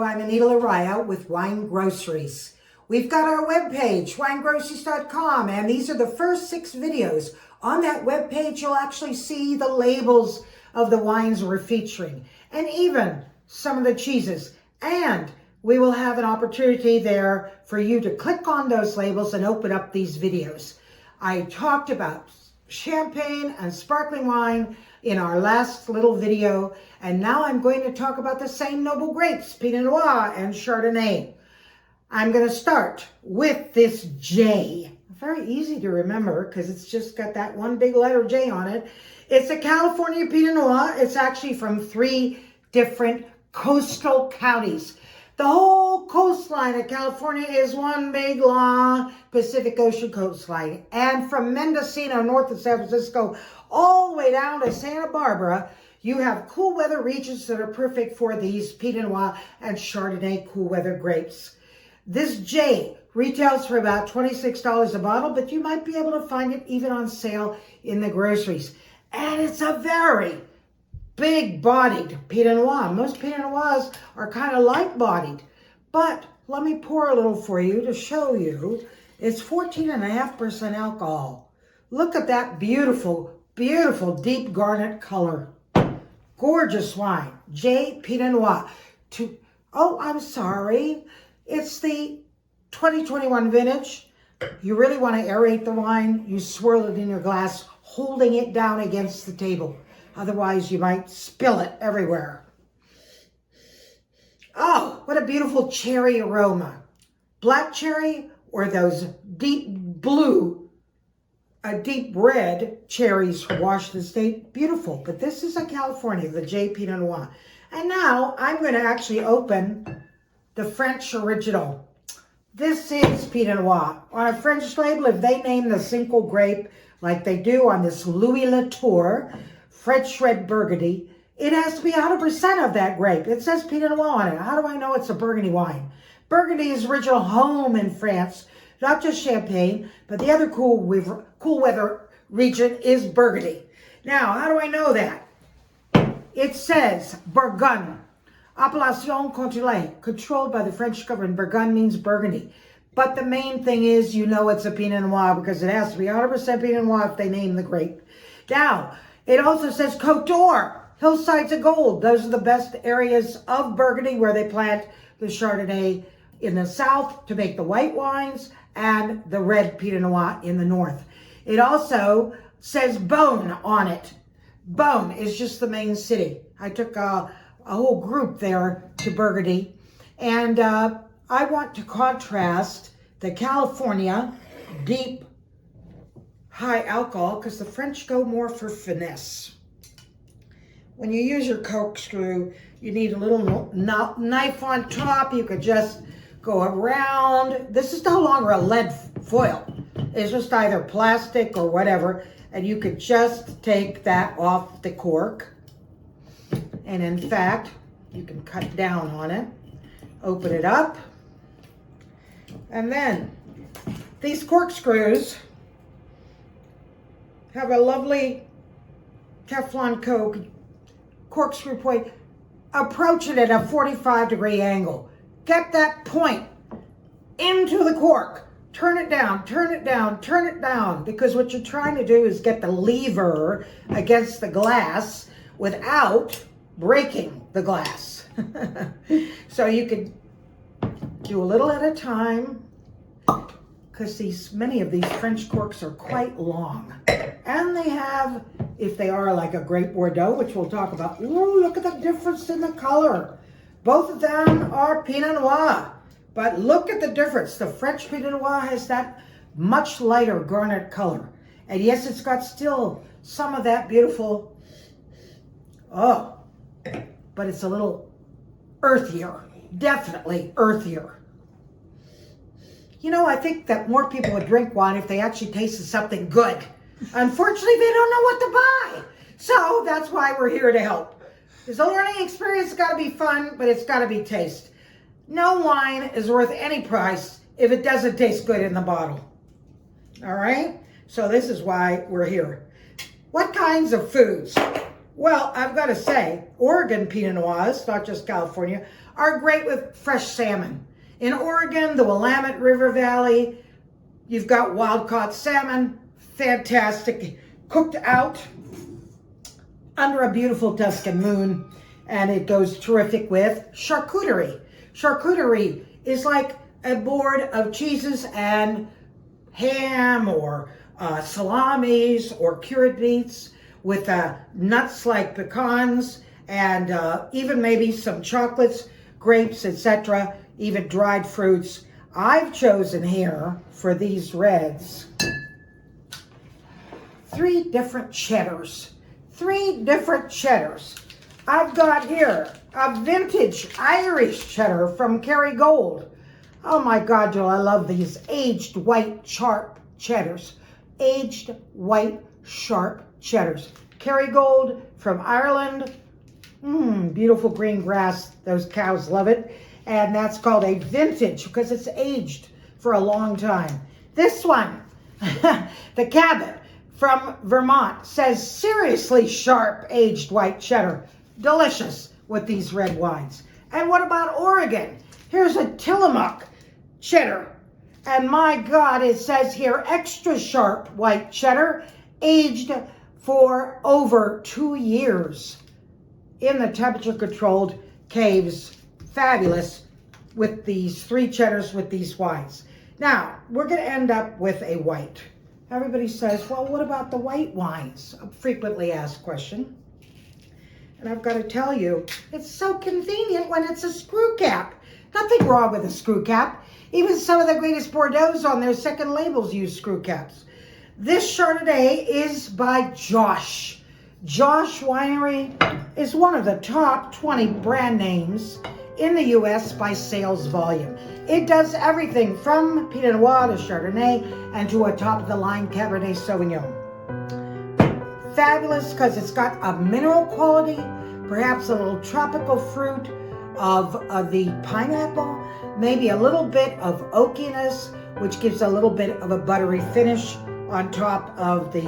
I'm Anita LaRaia with Wine Groceries. We've got our webpage, winegroceries.com, and these are the first 6 videos. On that webpage, you'll actually see the labels of the wines we're featuring, and even some of the cheeses. And we will have an opportunity there for you to click on those labels and open up these videos. I talked about champagne and sparkling wine in our last little video, and now I'm going to talk about the same noble grapes, Pinot Noir and Chardonnay. I'm going to start with this J. Very easy to remember because it's just got that one big letter J on it. It's a California Pinot Noir. It's actually from 3 different coastal counties. The whole coastline of California is one big, long Pacific Ocean coastline. And from Mendocino, north of San Francisco, all the way down to Santa Barbara, you have cool weather regions that are perfect for these Pinot Noir and Chardonnay cool weather grapes. This J retails for about $26 a bottle, but you might be able to find it even on sale in the groceries. And it's a very big-bodied Pinot Noir. Most Pinot Noirs are kind of light-bodied, but let me pour a little for you to show you. It's 14.5% alcohol. Look at that beautiful, beautiful deep garnet color. Gorgeous wine. J. Pinot Noir. I'm sorry. It's the 2021 vintage. You really want to aerate the wine. You swirl it in your glass, holding it down against the table. Otherwise, you might spill it everywhere. Oh, what a beautiful cherry aroma. Black cherry or those deep blue, deep red cherries from Washington State. Beautiful. But this is a California, the J. Pinot Noir. And now I'm going to actually open the French original. This is Pinot Noir. On a French label, if they name the single grape like they do on this Louis Latour French red Burgundy, it has to be 100% of that grape. It says Pinot Noir on it. How do I know it's a Burgundy wine? Burgundy is original home in France, not just Champagne, but the other cool weather region is Burgundy. Now, how do I know that? It says Bourgogne, Appellation Contrôlée, controlled by the French government. Bourgogne means Burgundy. But the main thing is, you know it's a Pinot Noir because it has to be 100% Pinot Noir if they name the grape. Now, it also says Côte d'Or, hillsides of gold. Those are the best areas of Burgundy where they plant the Chardonnay in the south to make the white wines and the red Pinot Noir in the north. It also says Beaune on it. Beaune is just the main city. I took a whole group there to Burgundy, and I want to contrast the California deep high alcohol because the French go more for finesse. When you use your corkscrew, you need a little knife on top. You could just go around. This is no longer a lead foil. It's just either plastic or whatever, and you could just take that off the cork. And in fact, you can cut down on it, open it up, and then these corkscrews have a lovely Teflon corkscrew point. Approach it at a 45-degree angle. Get that point into the cork. Turn it down, turn it down, turn it down, because what you're trying to do is get the lever against the glass without breaking the glass. So you could do a little at a time, because many of these French corks are quite long. And they have, if they are like a grape Bordeaux, which we'll talk about, ooh, look at the difference in the color. Both of them are Pinot Noir, but look at the difference. The French Pinot Noir has that much lighter garnet color. And yes, it's got still some of that beautiful, but it's a little earthier, definitely earthier. You know, I think that more people would drink wine if they actually tasted something good. Unfortunately, they don't know what to buy. So that's why we're here to help. This learning experience has got to be fun, but it's got to be taste. No wine is worth any price if it doesn't taste good in the bottle. All right? So this is why we're here. What kinds of foods Well, I've got to say, Oregon Pinot Noirs, not just California, are great with fresh salmon. In Oregon, the Willamette River Valley, you've got wild-caught salmon, fantastic, cooked out under a beautiful Tuscan moon, and it goes terrific with charcuterie. Charcuterie is like a board of cheeses and ham or salamis or cured meats with nuts like pecans and even maybe some chocolates, grapes, etc., even dried fruits. I've chosen here for these reds 3 different cheddars. 3 different cheddars. I've got here a vintage Irish cheddar from Kerrygold. Oh my God, Joel, I love these aged white sharp cheddars. Aged white sharp cheddars. Kerrygold from Ireland. Beautiful green grass. Those cows love it. And that's called a vintage because it's aged for a long time. This one, the Cabot from Vermont, says seriously sharp aged white cheddar. Delicious with these red wines. And what about Oregon? Here's a Tillamook cheddar. And my God, it says here extra sharp white cheddar, aged for over 2 years in the temperature controlled caves. Fabulous with these 3 cheddars with these wines. Now, we're going to end up with a white. Everybody says, well, what about the white wines? A frequently asked question. And I've got to tell you, it's so convenient when it's a screw cap. Nothing wrong with a screw cap. Even some of the greatest Bordeaux's on their second labels use screw caps. This Chardonnay is by Josh. Josh Winery is one of the top 20 brand names in the U.S. by sales volume. It does everything from Pinot Noir to Chardonnay and to a top-of-the-line Cabernet Sauvignon. Fabulous because it's got a mineral quality, perhaps a little tropical fruit of the pineapple, maybe a little bit of oakiness, which gives a little bit of a buttery finish on top of the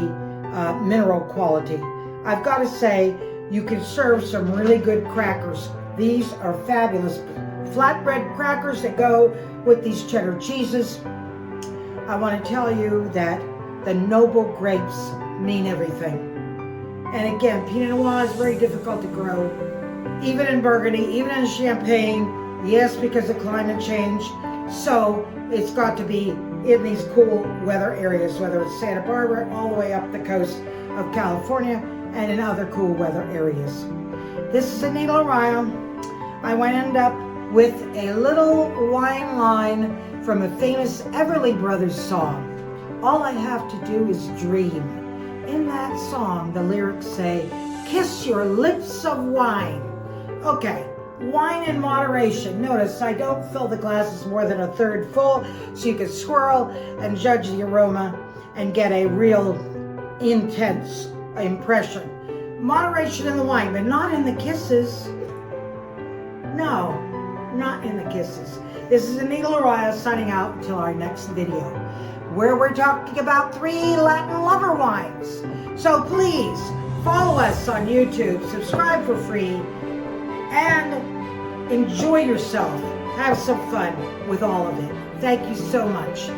mineral quality. I've got to say, you can serve some really good crackers. These are fabulous flatbread crackers that go with these cheddar cheeses. I want to tell you that the noble grapes mean everything. And again, Pinot Noir is very difficult to grow, even in Burgundy, even in Champagne. Yes, because of climate change. So it's got to be in these cool weather areas, whether it's Santa Barbara, all the way up the coast of California, and in other cool weather areas. This is Anita LaRaia. I want to end up with a little wine line from a famous Everly Brothers song. All I have to do is dream. In that song, the lyrics say, kiss your lips of wine. Okay, wine in moderation. Notice I don't fill the glasses more than a third full, so you can swirl and judge the aroma and get a real intense impression. Moderation in the wine, but not in the kisses. No, not in the kisses. This is Anita LaRaia signing out until our next video, where we're talking about 3 Latin lover wines. So please follow us on YouTube, subscribe for free, and enjoy yourself. Have some fun with all of it. Thank you so much.